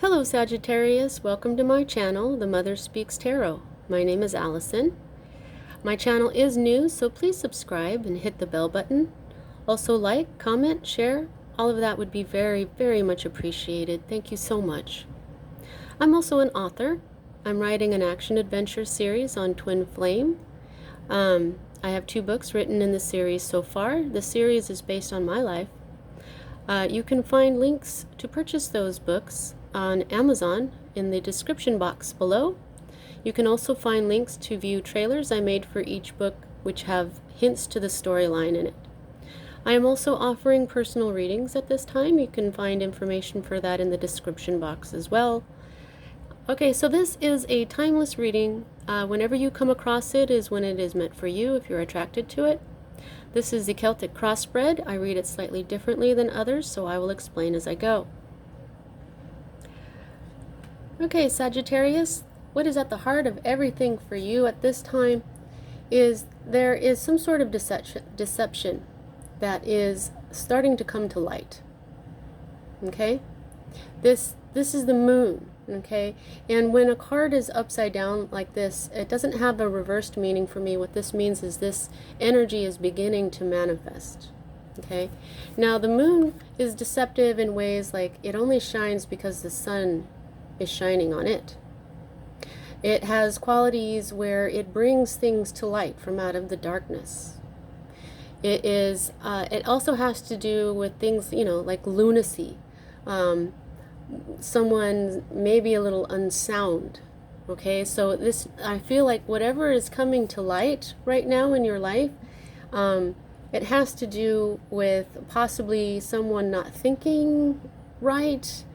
Hello Sagittarius, welcome to my channel, The Mother Speaks Tarot. My name is Allison. My channel is new, so please subscribe and hit the bell button. Also like, comment, share, all of that would be very, very much appreciated. Thank you so much. I'm also an author. I'm writing an action-adventure series on Twin Flame. I have 2 books written in the series so far. The series is based on my life. You can find links to purchase those books on Amazon in the description box below. You can also find links to view trailers I made for each book, which have hints to the storyline in it. I am also offering personal readings at this time. You can find information for that in the description box as well. Okay, so this is a timeless reading. Whenever you come across it is when it is meant for you, if you're attracted to it. This is the Celtic crossbred. I read it slightly differently than others, so I will explain as I go. Okay, Sagittarius, what is at the heart of everything for you at this time is there is some sort of deception that is starting to come to light. Okay? This is the moon. Okay, and when a card is upside down like this, it doesn't have a reversed meaning for me. What this means is this energy is beginning to manifest. Okay, now the moon is deceptive in ways like it only shines because the sun is shining on it. It has qualities where it brings things to light from out of the darkness. It also has to do with things, like lunacy. Someone maybe a little unsound. Okay, so this, I feel like whatever is coming to light right now in your life, it has to do with possibly someone not thinking right,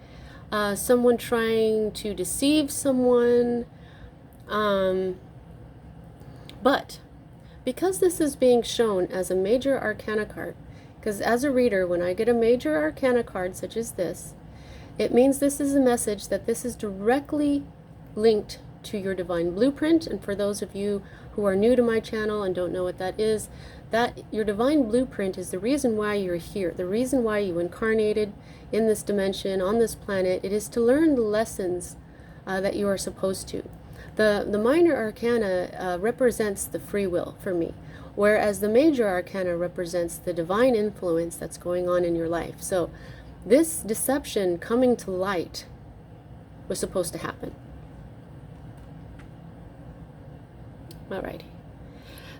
someone trying to deceive someone, but because this is being shown as a major arcana card, because as a reader, when I get a major arcana card such as this, it means this is a message that this is directly linked to your divine blueprint. And for those of you who are new to my channel and don't know what that is, that your divine blueprint is the reason why you're here, the reason why you incarnated in this dimension, on this planet. It is to learn the lessons that you are supposed to. The minor arcana represents the free will for me, whereas the major arcana represents the divine influence that's going on in your life. So this deception coming to light was supposed to happen. Alrighty.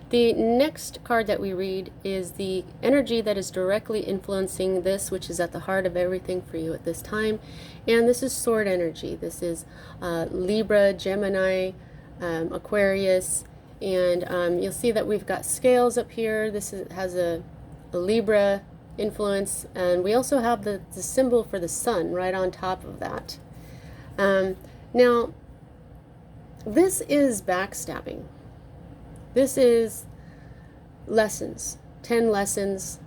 The next card that we read is the energy that is directly influencing this, which is at the heart of everything for you at this time. And this is sword energy. This is Libra, Gemini, Aquarius. And you'll see that we've got scales up here. This has a Libra influence, and we also have the symbol for the sun right on top of that. Now, this is backstabbing. This is lessons, 10 lessons.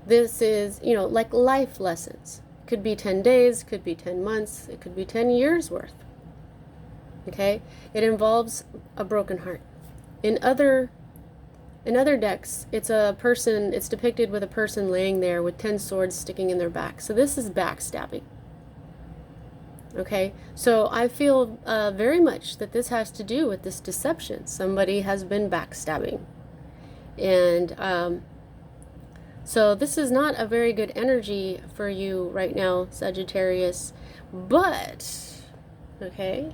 This is, like life lessons. Could be 10 days, could be 10 months, it could be 10 years worth. Okay? It involves a broken heart. In other decks, it's depicted with a person laying there with 10 swords sticking in their back. So this is backstabbing. Okay, so I feel very much that this has to do with this deception. Somebody has been backstabbing. And so this is not a very good energy for you right now, Sagittarius. But, okay,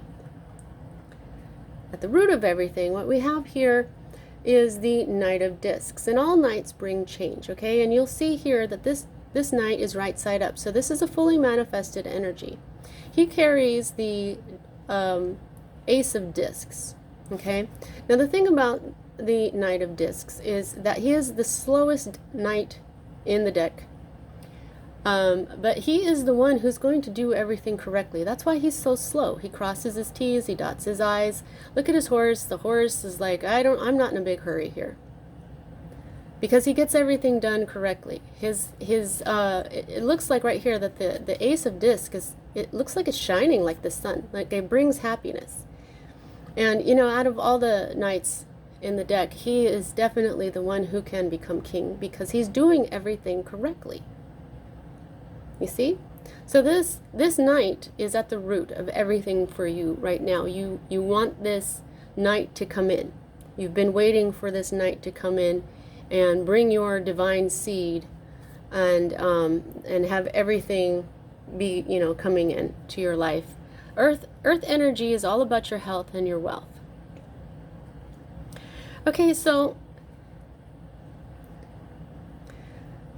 at the root of everything, what we have here is the Knight of Discs, and all knights bring change. Okay, and you'll see here that this knight is right side up, so this is a fully manifested energy. He carries the Ace of Discs. Okay, now the thing about the Knight of Discs is that he is the slowest knight in the deck, but he is the one who's going to do everything correctly. That's why he's so slow. He crosses his T's, he dots his I's. Look at his horse. The horse is like, I'm not in a big hurry here, because he gets everything done correctly. It looks like right here that the Ace of Discs it looks like it's shining like the sun, like it brings happiness. And out of all the knights in the deck, he is definitely the one who can become king because he's doing everything correctly. You see? So this night is at the root of everything for you right now. You want this night to come in. You've been waiting for this night to come in and bring your divine seed, and have everything be, coming in to your life. Earth energy is all about your health and your wealth. Okay, so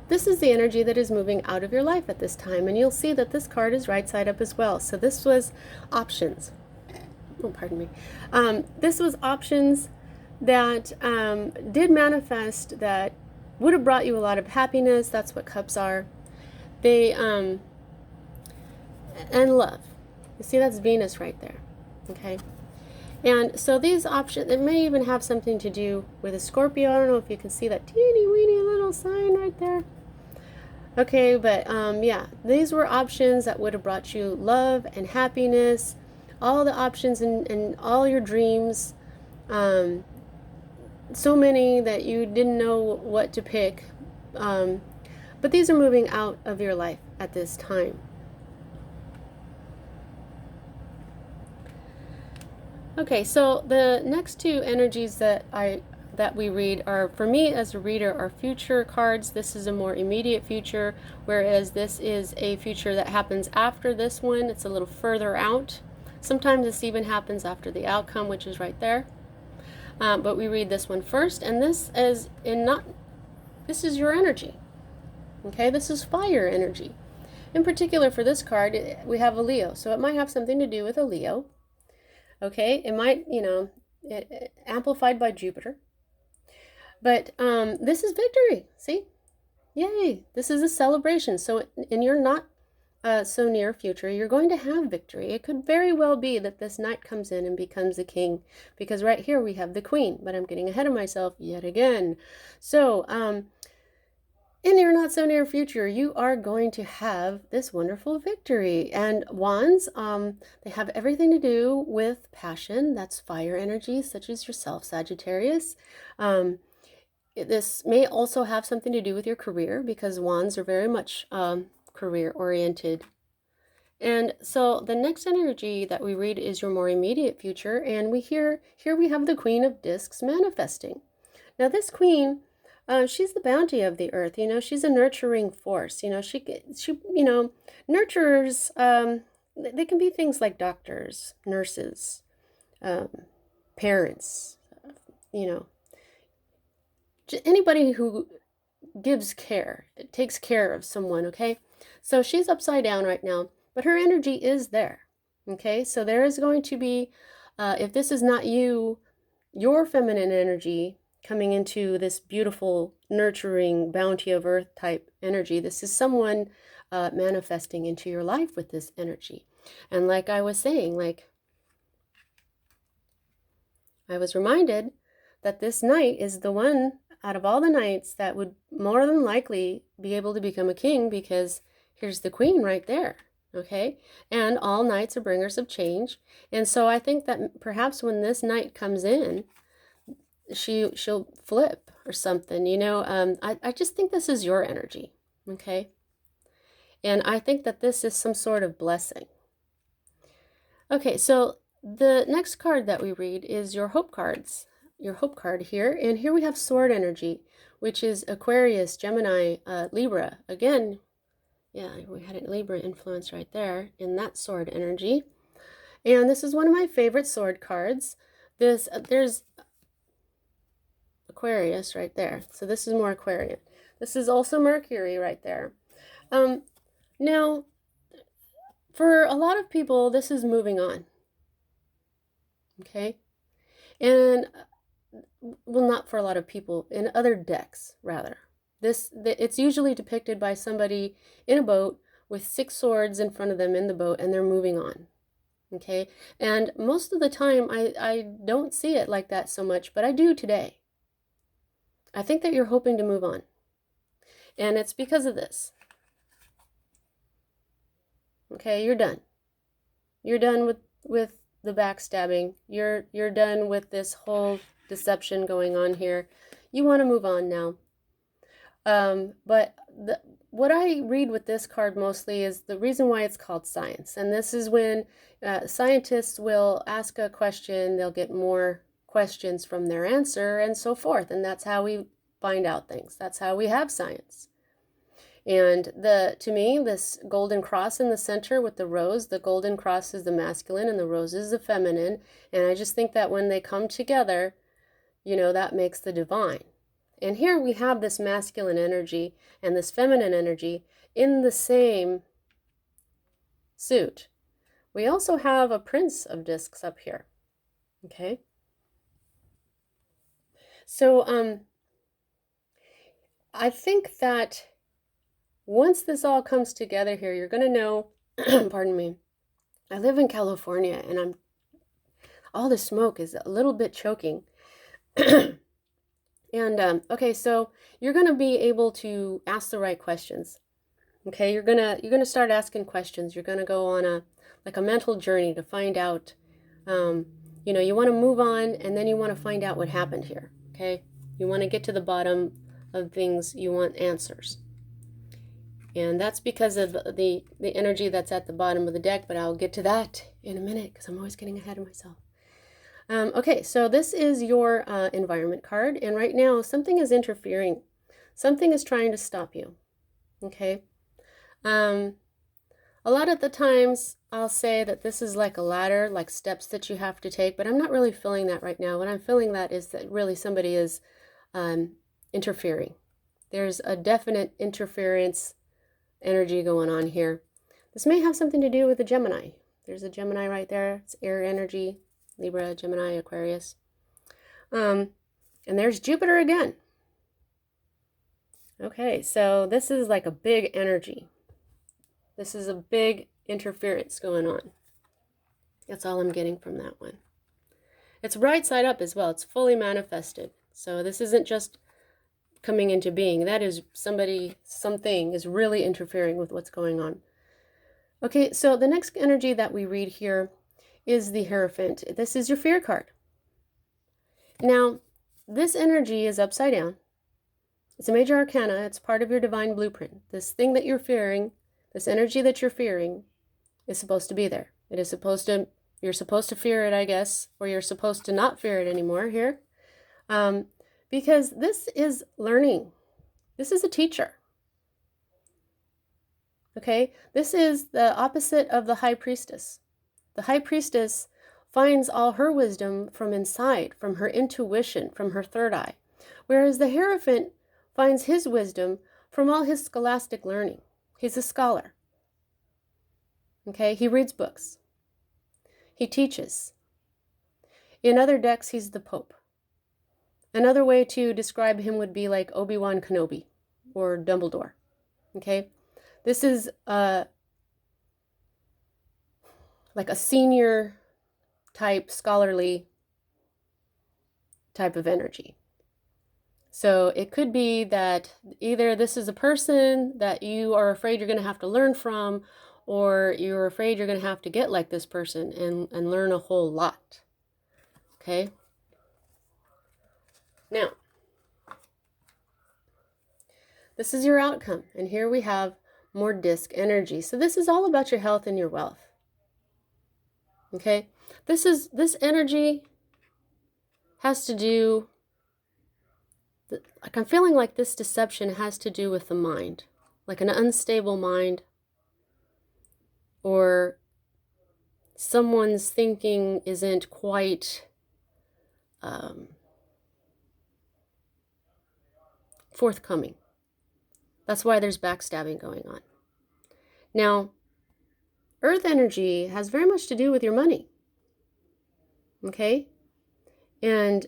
this is the energy that is moving out of your life at this time, and you'll see that this card is right side up as well. So this was options. Oh, pardon me. This was options that did manifest, that would have brought you a lot of happiness. That's what cups are. They and love. You see, that's Venus right there. Okay. And so these options, it may even have something to do with a Scorpio. I don't know if you can see that teeny weeny little sign right there. Okay, but yeah, these were options that would have brought you love and happiness, all the options and all your dreams. So many that you didn't know what to pick. But these are moving out of your life at this time. Okay, so the next two energies that we read are, for me as a reader, are future cards. This is a more immediate future, whereas this is a future that happens after this one. It's a little further out. Sometimes this even happens after the outcome, which is right there. But we read this one first, and this is this is your energy. Okay, this is fire energy. In particular, for this card, we have a Leo, so it might have something to do with a Leo. Okay, it might, amplified by Jupiter. But this is victory. See? Yay. This is a celebration. So in your not so near future, you're going to have victory. It could very well be that this knight comes in and becomes the king, because right here we have the queen, but I'm getting ahead of myself yet again. So in your not so near future, you are going to have this wonderful victory. And wands, they have everything to do with passion. That's fire energy, such as yourself, Sagittarius. This may also have something to do with your career, because wands are very much career oriented. And so the next energy that we read is your more immediate future, and here we have the Queen of Discs manifesting. Now this queen, she's the bounty of the earth. She's a nurturing force. She nurturers. They can be things like doctors, nurses, parents. Anybody who gives care, takes care of someone. Okay, so she's upside down right now, but her energy is there. Okay, so there is going to be, if this is not you, your feminine energy coming into this beautiful, nurturing, bounty of earth type energy. This is someone manifesting into your life with this energy. And like I was saying, I was reminded that this knight is the one out of all the knights that would more than likely be able to become a king, because here's the queen right there. Okay, and all knights are bringers of change. And so I think that perhaps when this knight comes in, she'll flip or something. I just think this is your energy. Okay, and I think that this is some sort of blessing. Okay, so the next card that we read is your hope cards, your hope card here. And here we have sword energy, which is Aquarius, Gemini, Libra. Again, yeah, we had a Libra influence right there in that sword energy. And this is one of my favorite sword cards. There's Aquarius right there. So this is more Aquarian. This is also Mercury right there. Now, for a lot of people, this is moving on. Okay? And, well, not for a lot of people, in other decks, rather. It's usually depicted by somebody in a boat with 6 swords in front of them in the boat, and they're moving on. Okay? And most of the time, I don't see it like that so much, but I do today. I think that you're hoping to move on. And it's because of this. Okay, you're done. You're done with the backstabbing. You're done with this whole deception going on here. You want to move on now. But what I read with this card mostly is the reason why it's called science. And this is when scientists will ask a question, they'll get more questions from their answer and so forth. And that's how we find out things. That's how we have science. And to me, this golden cross in the center with the rose, the golden cross is the masculine and the rose is the feminine. And I just think that when they come together, you know, that makes the divine. And here we have this masculine energy and this feminine energy in the same suit. We also have a Prince of Discs up here. Okay. So I think that once this all comes together here, you're going to know, pardon me, I live in California and all the smoke is a little bit choking. And okay, so you're going to be able to ask the right questions. Okay, you're gonna start asking questions. You're gonna go on a mental journey to find out. You know, you want to move on, and then you want to find out what happened here. Okay, you want to get to the bottom of things. You want answers, and that's because of the energy that's at the bottom of the deck. But I'll get to that in a minute because I'm always getting ahead of myself. Okay, so this is your environment card, and right now something is interfering. Something is trying to stop you. Okay. A lot of the times I'll say that this is like a ladder, like steps that you have to take, but I'm not really feeling that right now. What I'm feeling that is that really somebody is interfering. There's a definite interference energy going on here. This may have something to do with the Gemini. There's a Gemini right there. It's air energy, Libra, Gemini, Aquarius. And there's Jupiter again. Okay, so this is like a big energy. This is a big interference going on. That's all I'm getting from that one. It's right side up as well. It's fully manifested. So this isn't just coming into being. That is something is really interfering with what's going on. Okay, so the next energy that we read here is the Hierophant. This is your fear card. Now, this energy is upside down. It's a major arcana. It's part of your divine blueprint. This thing that you're fearing, this energy that you're fearing is supposed to be there. It is supposed to, you're supposed to fear it, I guess, or you're supposed to not fear it anymore here. Because this is learning. This is a teacher. Okay? This is the opposite of the High Priestess. The High Priestess finds all her wisdom from inside, from her intuition, from her third eye. Whereas the Hierophant finds his wisdom from all his scholastic learning. He's a scholar. Okay, he reads books. He teaches. In other decks, he's the Pope. Another way to describe him would be like Obi-Wan Kenobi or Dumbledore. Okay, this is like a senior type, scholarly type of energy. So it could be that either this is a person that you are afraid you're going to have to learn from, or you're afraid you're going to have to get like this person and learn a whole lot. Okay? Now, this is your outcome. And here we have more disc energy. So this is all about your health and your wealth. Okay? This energy has to do, like I'm feeling like this deception has to do with the mind, like an unstable mind, or someone's thinking isn't quite forthcoming. That's why there's backstabbing going on. Now, earth energy has very much to do with your money. Okay? And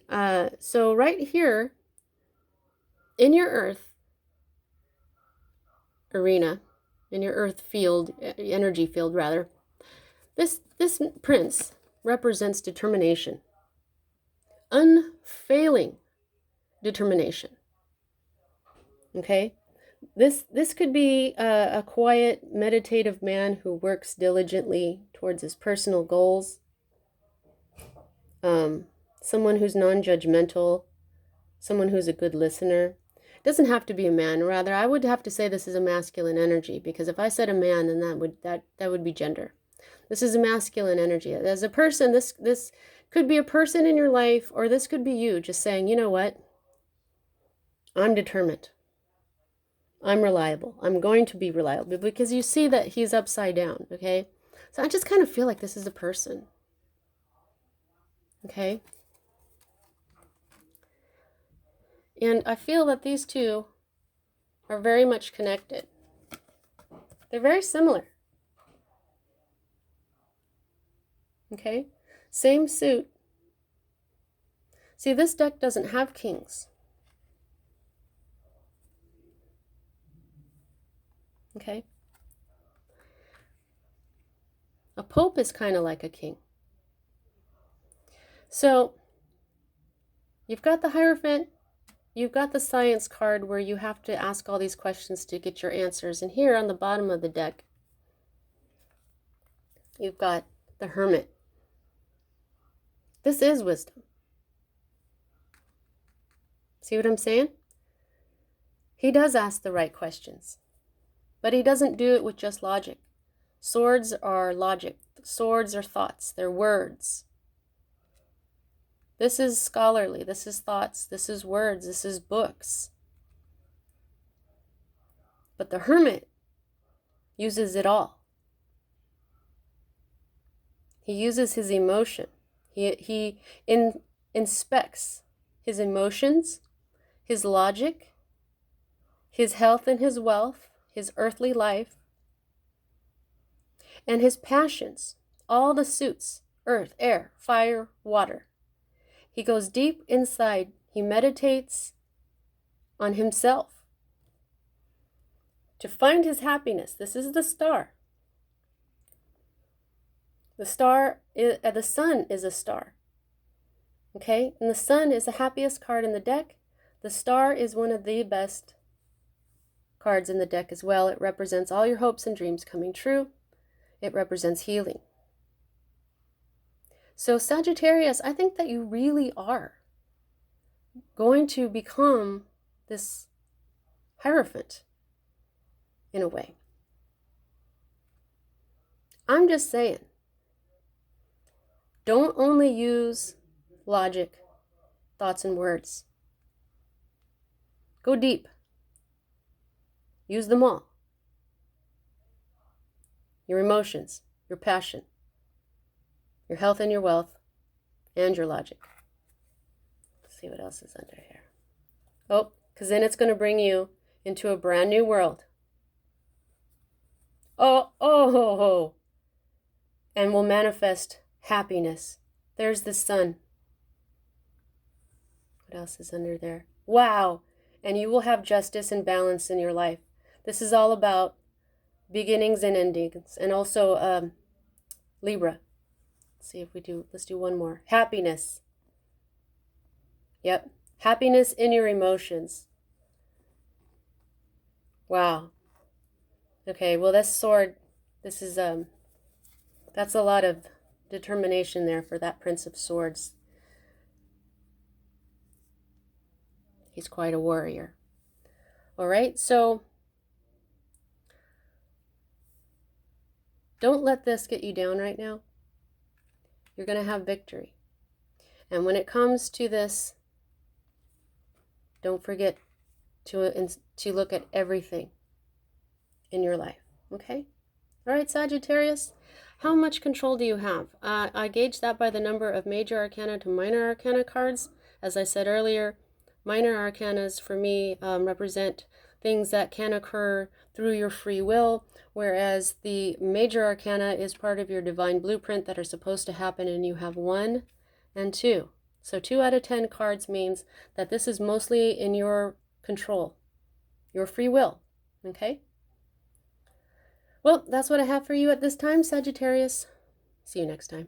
so right here, in your earth arena, in your earth field, energy field rather, this prince represents determination. Unfailing determination. Okay? This could be a quiet, meditative man who works diligently towards his personal goals. Someone who's non-judgmental. Someone who's a good listener. doesn't have to be a man. Rather, I would have to say this is a masculine energy, because if I said a man, then that would be gender. This is a masculine energy. As a person, this could be a person in your life, or this could be you just saying, you know what? I'm determined. I'm reliable. I'm going to be reliable, because you see that he's upside down, okay? So I just kind of feel like this is a person. Okay? And I feel that these two are very much connected. They're very similar. Okay? Same suit. See, this deck doesn't have kings. Okay? A pope is kind of like a king. So, you've got the Hierophant, you've got the Science card where you have to ask all these questions to get your answers. And here on the bottom of the deck, you've got the Hermit. This is wisdom. See what I'm saying? He does ask the right questions, but he doesn't do it with just logic. Swords are logic. Swords are thoughts. They're words. This is scholarly. This is thoughts. This is words. This is books. But the Hermit uses it all. He uses his emotion. He inspects his emotions, his logic, his health and his wealth, his earthly life, and his passions, all the suits, earth, air, fire, water. He goes deep inside. He meditates on himself to find his happiness. This is the star. The sun is a star. Okay? And the sun is the happiest card in the deck. The star is one of the best cards in the deck as well. It represents all your hopes and dreams coming true. It represents healing. So Sagittarius, I think that you really are going to become this Hierophant in a way. I'm just saying, don't only use logic, thoughts, and words. Go deep. Use them all. Your emotions, your passion, your health and your wealth, and your logic. Let's see what else is under here. Oh, because then it's going to bring you into a brand new world. Oh, and will manifest happiness. There's the sun. What else is under there? Wow. And you will have justice and balance in your life. This is all about beginnings and endings. And also Libra. Let's see if we do. Let's do one more. Happiness. Yep. Happiness in your emotions. Wow. Okay, well, this sword, this is that's a lot of determination there for that Prince of Swords. He's quite a warrior. All right, so don't let this get you down right now. You're going to have victory. And when it comes to this, don't forget to look at everything in your life. Okay? All right, Sagittarius. How much control do you have? I gauge that by the number of major arcana to minor arcana cards. As I said earlier, minor arcanas for me represent things that can occur through your free will, whereas the major arcana is part of your divine blueprint that are supposed to happen, and you have 1 and 2. So 2 out of 10 cards means that this is mostly in your control, your free will. Okay? Well, that's what I have for you at this time, Sagittarius. See you next time.